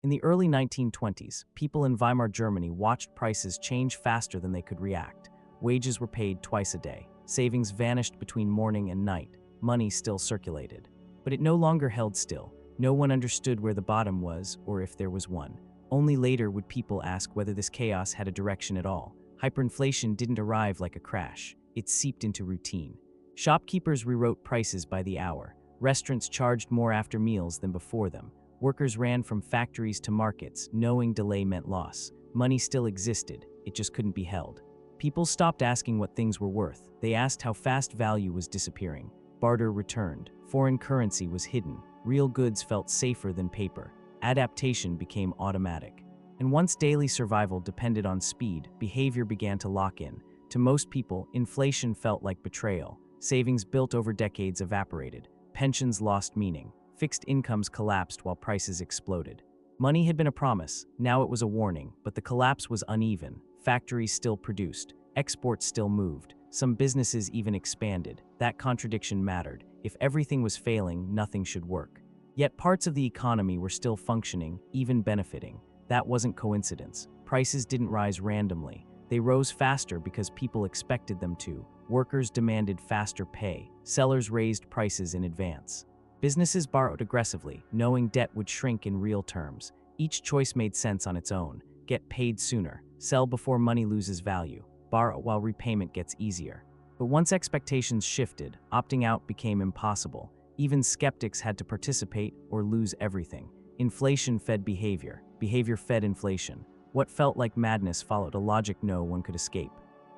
In the early 1920s, people in Weimar Germany watched prices change faster than they could react. Wages were paid twice a day. Savings vanished between morning and night. Money still circulated. But it no longer held still. No one understood where the bottom was, or if there was one. Only later would people ask whether this chaos had a direction at all. Hyperinflation didn't arrive like a crash. It seeped into routine. Shopkeepers rewrote prices by the hour. Restaurants charged more after meals than before them. Workers ran from factories to markets, knowing delay meant loss. Money still existed, it just couldn't be held. People stopped asking what things were worth. They asked how fast value was disappearing. Barter returned. Foreign currency was hidden. Real goods felt safer than paper. Adaptation became automatic. And once daily survival depended on speed, behavior began to lock in. To most people, inflation felt like betrayal. Savings built over decades evaporated. Pensions lost meaning. Fixed incomes collapsed while prices exploded. Money had been a promise, now it was a warning, but the collapse was uneven. Factories still produced, exports still moved, some businesses even expanded. That contradiction mattered. If everything was failing, nothing should work. Yet parts of the economy were still functioning, even benefiting. That wasn't coincidence. Prices didn't rise randomly. They rose faster because people expected them to. Workers demanded faster pay. Sellers raised prices in advance. Businesses borrowed aggressively, knowing debt would shrink in real terms. Each choice made sense on its own. Get paid sooner. Sell before money loses value. Borrow while repayment gets easier. But once expectations shifted, opting out became impossible. Even skeptics had to participate or lose everything. Inflation fed behavior. Behavior fed inflation. What felt like madness followed a logic no one could escape.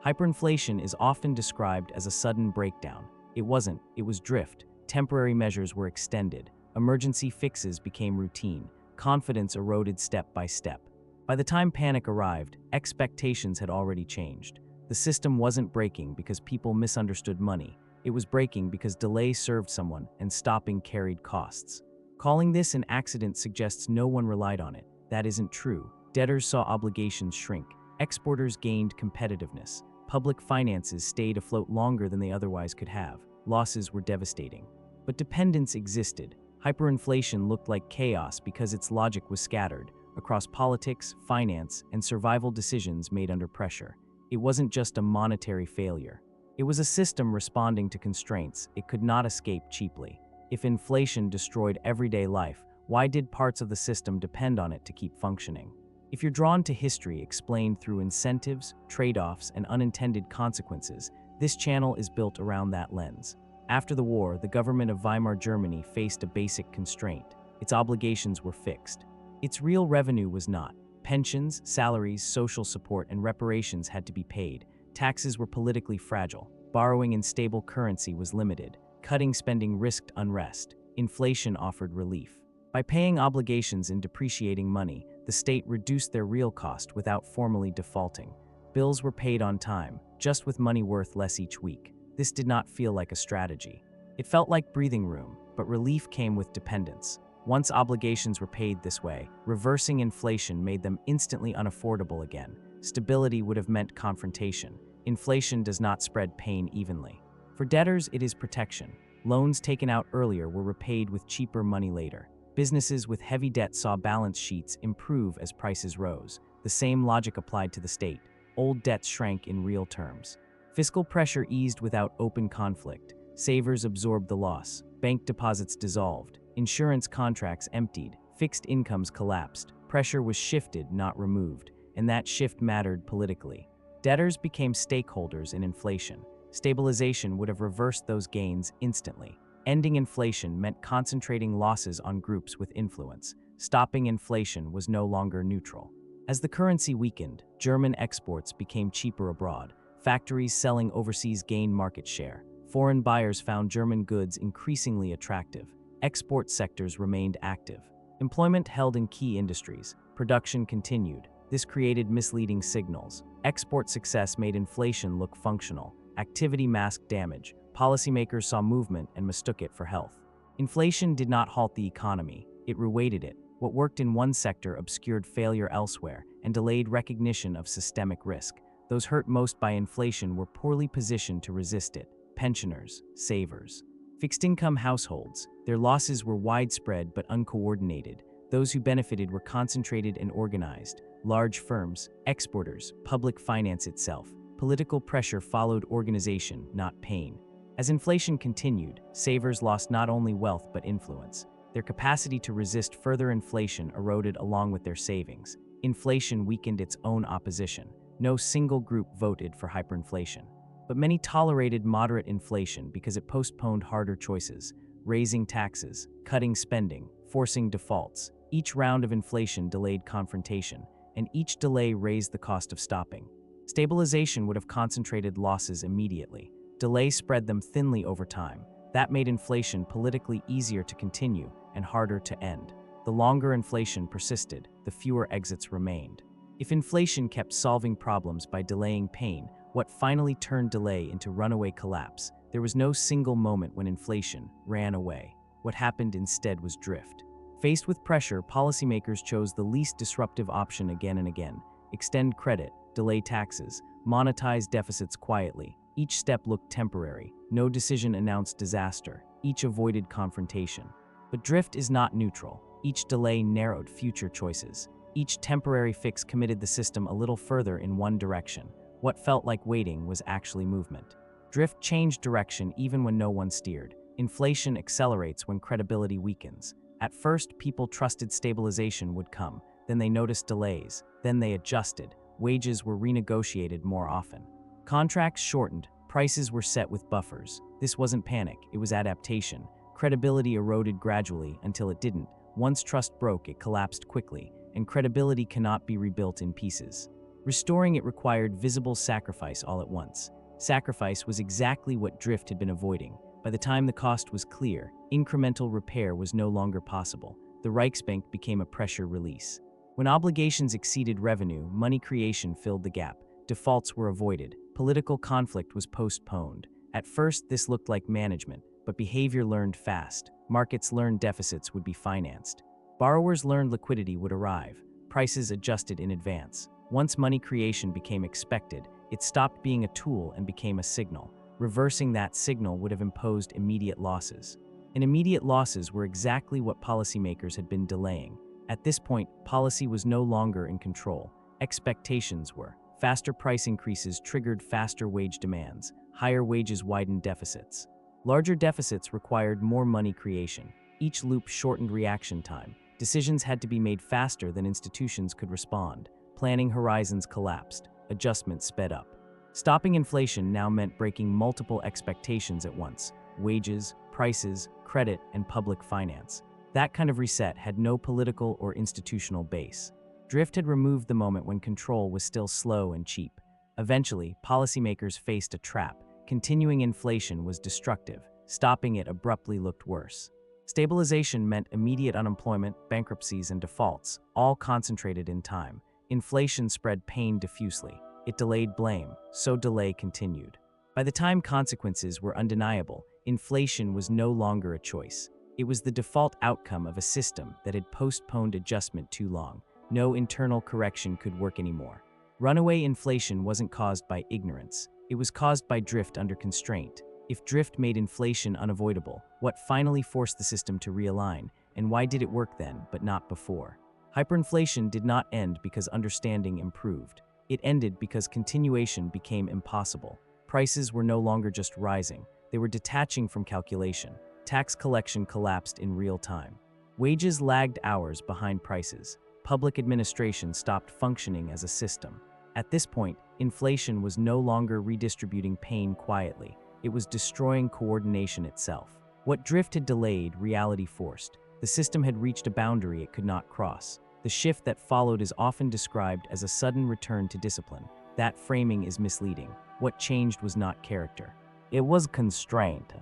Hyperinflation is often described as a sudden breakdown. It wasn't, it was drift. Temporary measures were extended. Emergency fixes became routine. Confidence eroded step by step. By the time panic arrived, expectations had already changed. The system wasn't breaking because people misunderstood money. It was breaking because delay served someone and stopping carried costs. Calling this an accident suggests no one relied on it. That isn't true. Debtors saw obligations shrink. Exporters gained competitiveness. Public finances stayed afloat longer than they otherwise could have. Losses were devastating. But dependence existed. Hyperinflation looked like chaos because its logic was scattered across politics, finance, and survival decisions made under pressure. It wasn't just a monetary failure. It was a system responding to constraints it could not escape cheaply. If inflation destroyed everyday life, why did parts of the system depend on it to keep functioning? If you're drawn to history explained through incentives, trade-offs, and unintended consequences, this channel is built around that lens. After the war, the government of Weimar Germany faced a basic constraint. Its obligations were fixed. Its real revenue was not. Pensions, salaries, social support, and reparations had to be paid. Taxes were politically fragile. Borrowing in stable currency was limited. Cutting spending risked unrest. Inflation offered relief. By paying obligations and depreciating money, the state reduced their real cost without formally defaulting. Bills were paid on time, just with money worth less each week. This did not feel like a strategy. It felt like breathing room, but relief came with dependence. Once obligations were paid this way, reversing inflation made them instantly unaffordable again. Stability would have meant confrontation. Inflation does not spread pain evenly. For debtors, it is protection. Loans taken out earlier were repaid with cheaper money later. Businesses with heavy debt saw balance sheets improve as prices rose. The same logic applied to the state. Old debts shrank in real terms. Fiscal pressure eased without open conflict. Savers absorbed the loss. Bank deposits dissolved. Insurance contracts emptied. Fixed incomes collapsed. Pressure was shifted, not removed, and that shift mattered politically. Debtors became stakeholders in inflation. Stabilization would have reversed those gains instantly. Ending inflation meant concentrating losses on groups with influence. Stopping inflation was no longer neutral. As the currency weakened, German exports became cheaper abroad. Factories selling overseas gained market share. Foreign buyers found German goods increasingly attractive. Export sectors remained active. Employment held in key industries. Production continued. This created misleading signals. Export success made inflation look functional. Activity masked damage. Policymakers saw movement and mistook it for health. Inflation did not halt the economy. It reweighted it. What worked in one sector obscured failure elsewhere and delayed recognition of systemic risk. Those hurt most by inflation were poorly positioned to resist it. Pensioners, savers, fixed-income households. Their losses were widespread but uncoordinated. Those who benefited were concentrated and organized: large firms, exporters, public finance itself. Political pressure followed organization, not pain. As inflation continued, savers lost not only wealth but influence. Their capacity to resist further inflation eroded along with their savings. Inflation weakened its own opposition. No single group voted for hyperinflation. But many tolerated moderate inflation because it postponed harder choices: raising taxes, cutting spending, forcing defaults. Each round of inflation delayed confrontation, and each delay raised the cost of stopping. Stabilization would have concentrated losses immediately. Delay spread them thinly over time. That made inflation politically easier to continue and harder to end. The longer inflation persisted, the fewer exits remained. If inflation kept solving problems by delaying pain, what finally turned delay into runaway collapse? There was no single moment when inflation ran away. What happened instead was drift. Faced with pressure, policymakers chose the least disruptive option again and again: extend credit, delay taxes, monetize deficits quietly. Each step looked temporary. No decision announced disaster. Each avoided confrontation. But drift is not neutral. Each delay narrowed future choices. Each temporary fix committed the system a little further in one direction. What felt like waiting was actually movement. Drift changed direction even when no one steered. Inflation accelerates when credibility weakens. At first, people trusted stabilization would come. Then they noticed delays. Then they adjusted. Wages were renegotiated more often. Contracts shortened. Prices were set with buffers. This wasn't panic, it was adaptation. Credibility eroded gradually until it didn't. Once trust broke, it collapsed quickly, and credibility cannot be rebuilt in pieces. Restoring it required visible sacrifice all at once. Sacrifice was exactly what drift had been avoiding. By the time the cost was clear, incremental repair was no longer possible. The Reichsbank became a pressure release. When obligations exceeded revenue, money creation filled the gap. Defaults were avoided. Political conflict was postponed. At first, this looked like management, but behavior learned fast. Markets learned deficits would be financed. Borrowers learned liquidity would arrive. Prices adjusted in advance. Once money creation became expected, it stopped being a tool and became a signal. Reversing that signal would have imposed immediate losses. And immediate losses were exactly what policymakers had been delaying. At this point, policy was no longer in control. Expectations were. Faster price increases triggered faster wage demands. Higher wages widened deficits. Larger deficits required more money creation. Each loop shortened reaction time. Decisions had to be made faster than institutions could respond. Planning horizons collapsed. Adjustments sped up. Stopping inflation now meant breaking multiple expectations at once: wages, prices, credit, and public finance. That kind of reset had no political or institutional base. Drift had removed the moment when control was still slow and cheap. Eventually, policymakers faced a trap. Continuing inflation was destructive. Stopping it abruptly looked worse. Stabilization meant immediate unemployment, bankruptcies, and defaults, all concentrated in time. Inflation spread pain diffusely. It delayed blame, so delay continued. By the time consequences were undeniable, inflation was no longer a choice. It was the default outcome of a system that had postponed adjustment too long. No internal correction could work anymore. Runaway inflation wasn't caused by ignorance. It was caused by drift under constraint. If drift made inflation unavoidable, what finally forced the system to realign, and why did it work then, but not before? Hyperinflation did not end because understanding improved. It ended because continuation became impossible. Prices were no longer just rising, they were detaching from calculation. Tax collection collapsed in real time. Wages lagged hours behind prices. Public administration stopped functioning as a system. At this point, inflation was no longer redistributing pain quietly. It was destroying coordination itself. What drift had delayed, reality forced. The system had reached a boundary it could not cross. The shift that followed is often described as a sudden return to discipline. That framing is misleading. What changed was not character. It was constraint.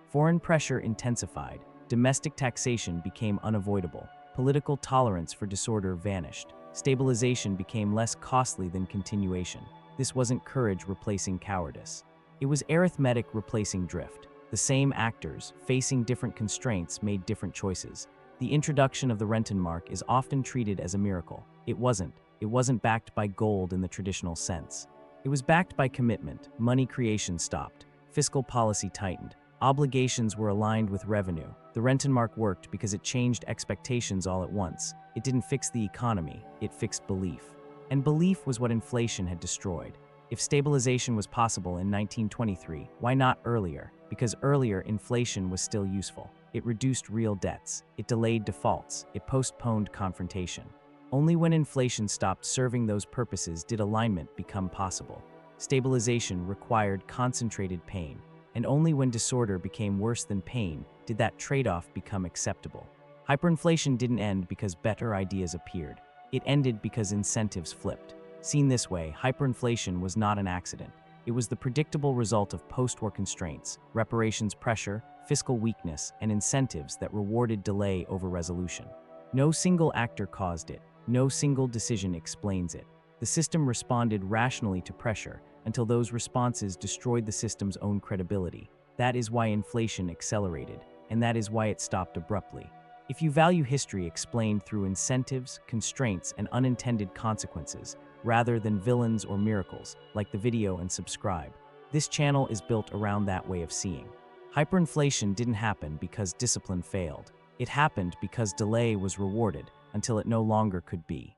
Foreign pressure intensified. Domestic taxation became unavoidable. Political tolerance for disorder vanished. Stabilization became less costly than continuation. This wasn't courage replacing cowardice. It was arithmetic replacing drift. The same actors, facing different constraints, made different choices. The introduction of the Rentenmark is often treated as a miracle. It wasn't. It wasn't backed by gold in the traditional sense. It was backed by commitment. Money creation stopped. Fiscal policy tightened. Obligations were aligned with revenue. The Rentenmark worked because it changed expectations all at once. It didn't fix the economy, it fixed belief. And belief was what inflation had destroyed. If stabilization was possible in 1923, why not earlier? Because earlier, inflation was still useful. It reduced real debts. It delayed defaults. It postponed confrontation. Only when inflation stopped serving those purposes did alignment become possible. Stabilization required concentrated pain, and only when disorder became worse than pain did that trade-off become acceptable. Hyperinflation didn't end because better ideas appeared. It ended because incentives flipped. Seen this way, hyperinflation was not an accident. It was the predictable result of post-war constraints, reparations pressure, fiscal weakness, and incentives that rewarded delay over resolution. No single actor caused it. No single decision explains it. The system responded rationally to pressure until those responses destroyed the system's own credibility. That is why inflation accelerated, and that is why it stopped abruptly. If you value history explained through incentives, constraints, and unintended consequences, rather than villains or miracles, like the video and subscribe. This channel is built around that way of seeing. Hyperinflation didn't happen because discipline failed. It happened because delay was rewarded until it no longer could be.